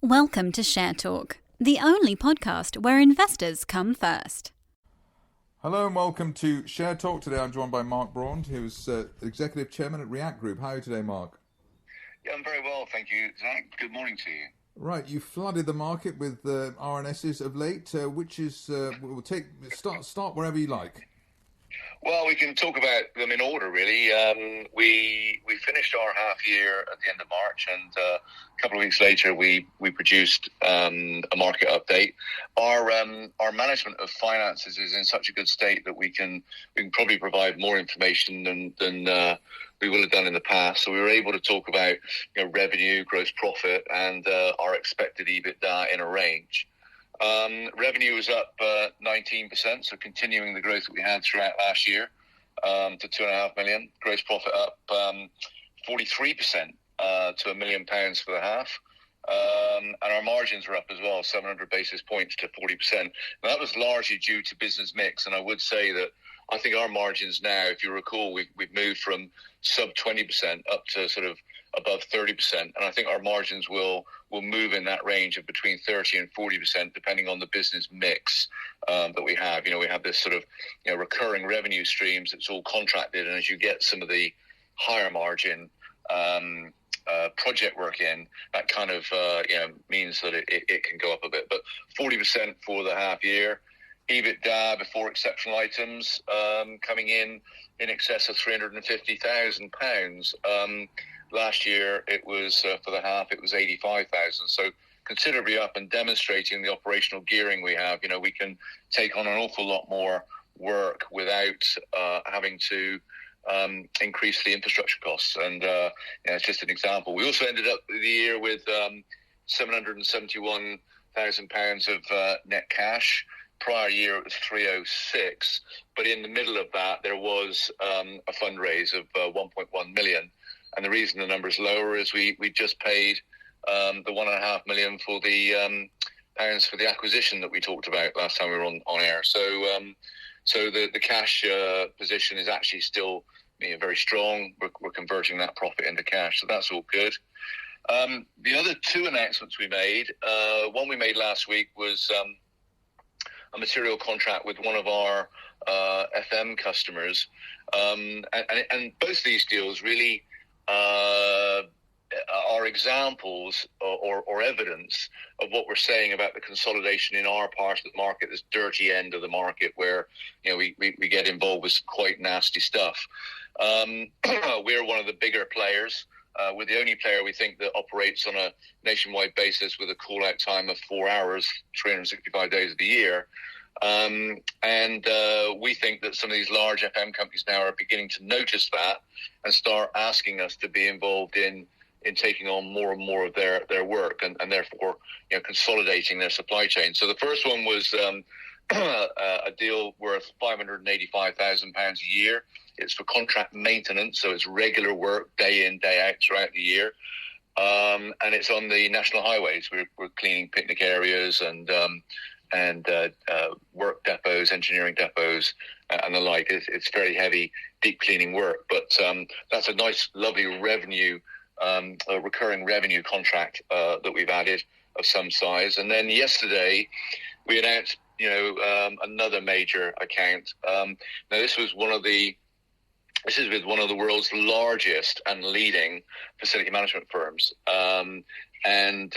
Welcome to Share Talk, the only podcast where investors come first. Hello and welcome to Share Talk. Today I'm joined by Mark Braund, who is Executive Chairman at REACT Group. How are you today, Mark? Yeah, I'm very well, thank you, Zach. Good morning to you. Right, you flooded the market with RNSs of late. We'll start wherever you like. Well, we can talk about them in order, really. We finished our half year at the end of March, and a couple of weeks later, we produced a market update. Our management of finances is in such a good state that we can probably provide more information than we will have done in the past. So we were able to talk about revenue, gross profit, and our expected EBITDA in a range. Revenue was up 19%, so continuing the growth that we had throughout last year to £2.5 million. Gross profit up 43% to £1 million for the half. And our margins were up as well, 700 basis points to 40%. And that was largely due to business mix. And I would say that I think our margins now, if you recall, we've moved from sub 20% up to sort of above 30%. And I think our margins will move in that range of between 30 and 40%, depending on the business mix that we have. We have this sort of recurring revenue streams that's all contracted. And as you get some of the higher margin project work in, that kind of means that it can go up a bit. But 40% for the half year. EBITDA before exceptional items coming in excess of £350,000. Last year it was for the half it was 85,000. So considerably up and demonstrating the operational gearing we have. We can take on an awful lot more work without having to increase the infrastructure costs. And it's just an example. We also ended up the year with £771,000 of net cash. Prior year it was 306, but in the middle of that there was a fundraise of 1.1 million. And the reason the number is lower is we just paid the 1.5 million for the pounds for the acquisition that we talked about last time we were on air. So the cash position is actually still very strong. We're converting that profit into cash, so that's all good. The other two announcements we made, one we made last week was a material contract with one of our FM customers, and both of these deals really are examples or evidence of what we're saying about the consolidation in our part of the market, this dirty end of the market where we get involved with some quite nasty stuff. We're one of the bigger players. We're the only player we think that operates on a nationwide basis with a call-out time of 4 hours, 365 days of the year. And we think that some of these large FM companies now are beginning to notice that and start asking us to be involved in taking on more and more of their work and therefore consolidating their supply chain. So the first one was a deal worth £585,000 a year. It's for contract maintenance, so it's regular work day in, day out throughout the year. And it's on the national highways. We're cleaning picnic areas and work depots, engineering depots, and the like. It's very heavy, deep cleaning work. But that's a nice, lovely revenue, a recurring revenue contract that we've added of some size. And then yesterday we announced, another major account. Now this is with one of the world's largest and leading facility management firms. And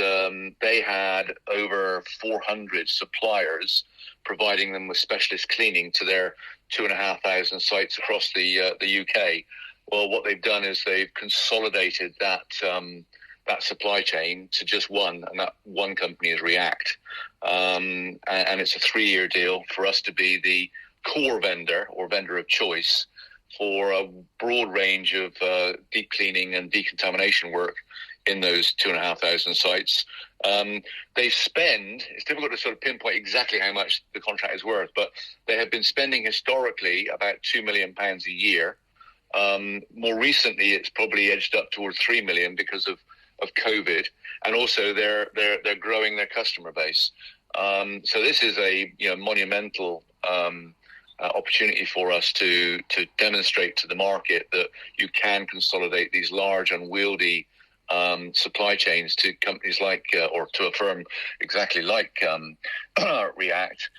they had over 400 suppliers providing them with specialist cleaning to their 2,500 sites across the UK. Well, what they've done is they've consolidated that supply chain to just one, and that one company is REACT. And it's a 3-year deal for us to be the core vendor or vendor of choice for a broad range of deep cleaning and decontamination work in those 2,500 sites. They spend, it's difficult to sort of pinpoint exactly how much the contract is worth, but they have been spending historically about £2 million a year. More recently, it's probably edged up towards 3 million because of COVID, and also they're growing their customer base. So this is a monumental opportunity for us to demonstrate to the market that you can consolidate these large, unwieldy supply chains to companies like, or to a firm exactly like React.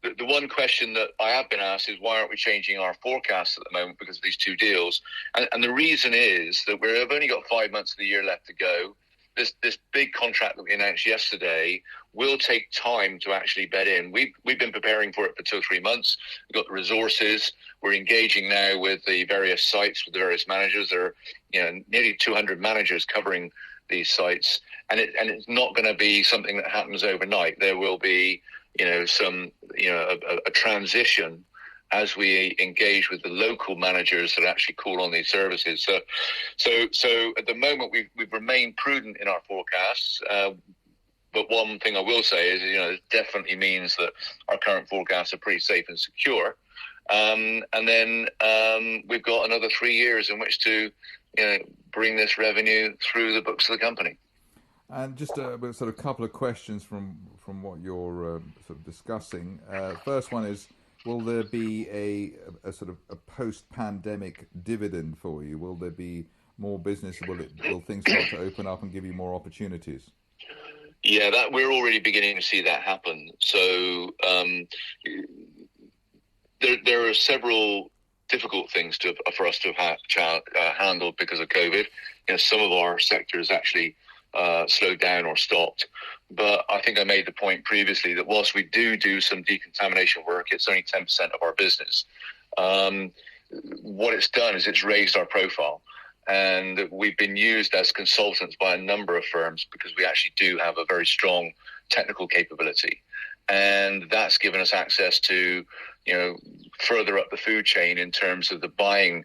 The one question that I have been asked is, why aren't we changing our forecasts at the moment because of these two deals? And the reason is that we've only got 5 months of the year left to go. This big contract that we announced yesterday will take time to actually bed in. We've been preparing for it for 2 or 3 months. We've got the resources. We're engaging now with the various sites, with the various managers. There are nearly 200 managers covering these sites, and it's not going to be something that happens overnight. There will be a transition as we engage with the local managers that actually call on these services. So at the moment we've remained prudent in our forecasts. But one thing I will say is, it definitely means that our current forecasts are pretty safe and secure. And then we've got another 3 years in which to bring this revenue through the books of the company. And just a sort of couple of questions from what you're sort of discussing. First one is, will there be a sort of a post-pandemic dividend for you? Will there be more business? Will things start to open up and give you more opportunities? Yeah, that we're already beginning to see that happen. So there are several difficult things for us to have handled because of COVID. Some of our sectors actually slowed down or stopped. But I think I made the point previously that whilst we do some decontamination work, it's only 10% of our business. What it's done is it's raised our profile. And we've been used as consultants by a number of firms because we actually do have a very strong technical capability. And that's given us access to, further up the food chain in terms of the buying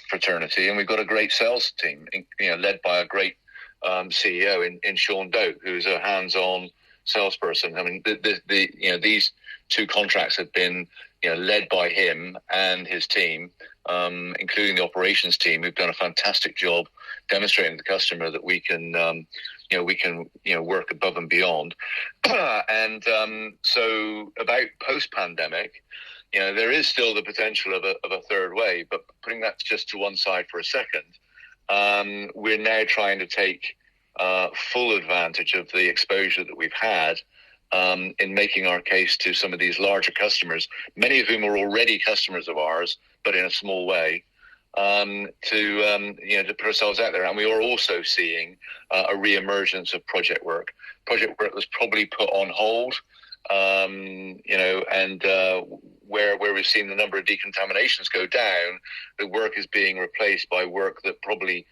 fraternity. And we've got a great sales team, led by a great CEO in Sean Doak, who's a hands-on salesperson. I mean, these two contracts have been led by him and his team, including the operations team, who've done a fantastic job demonstrating to the customer that we can work above and beyond. So about post-pandemic, there is still the potential of a third wave, but putting that just to one side for a second, we're now trying to take full advantage of the exposure that we've had in making our case to some of these larger customers, many of whom are already customers of ours, but in a small way, to put ourselves out there. And we are also seeing a re-emergence of project work. Project work was probably put on hold, where we've seen the number of decontaminations go down, the work is being replaced by work that probably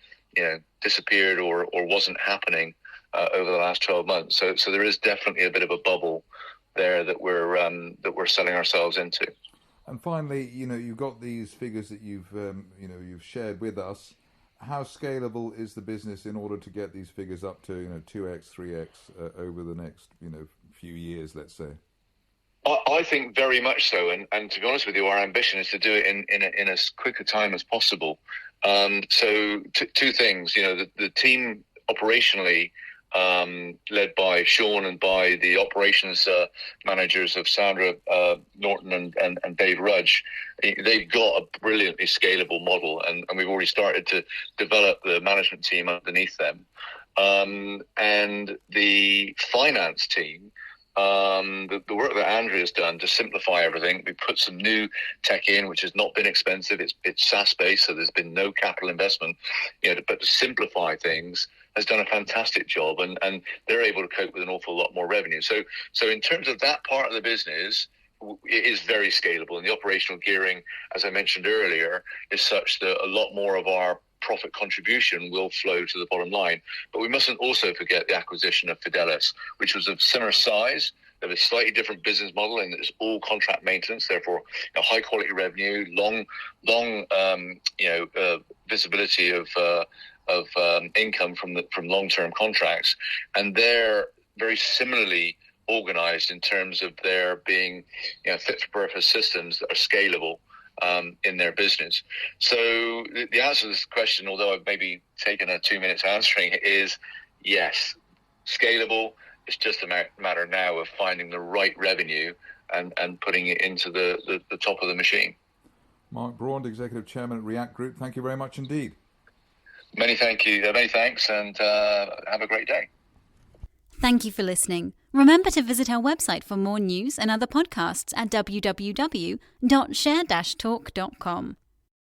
disappeared or wasn't happening over the last 12 months. So there is definitely a bit of a bubble there that we're selling ourselves into. And finally, you've got these figures that you've shared with us. How scalable is the business in order to get these figures up to 2x, 3x over the next few years, let's say? I think very much so, and to be honest with you, our ambition is to do it in as quick a time as possible. So two things, the team operationally, led by Sean and by the operations managers of Sandra Norton and Dave Rudge, they've got a brilliantly scalable model, and we've already started to develop the management team underneath them. And the finance team, the work that Andrea's done to simplify everything, we put some new tech in, which has not been expensive. It's SaaS-based, so there's been no capital investment. But to simplify things has done a fantastic job, and they're able to cope with an awful lot more revenue. So in terms of that part of the business, it is very scalable, and the operational gearing, as I mentioned earlier, is such that a lot more of our profit contribution will flow to the bottom line. But we mustn't also forget the acquisition of Fidelis, which was of similar size. They have a slightly different business model, and it's all contract maintenance, therefore high quality revenue, long visibility of income from long-term contracts, and they're very similarly organized in terms of their being fit for purpose systems that are scalable in their business. So the answer to this question, although I've maybe taken 2 minutes answering it, is yes, scalable. It's just a matter now of finding the right revenue and putting it into the top of the machine. Mark Braund, Executive Chairman at React Group, thank you very much indeed. Many thanks, and have a great day. Thank you for listening. Remember to visit our website for more news and other podcasts at www.share-talk.com.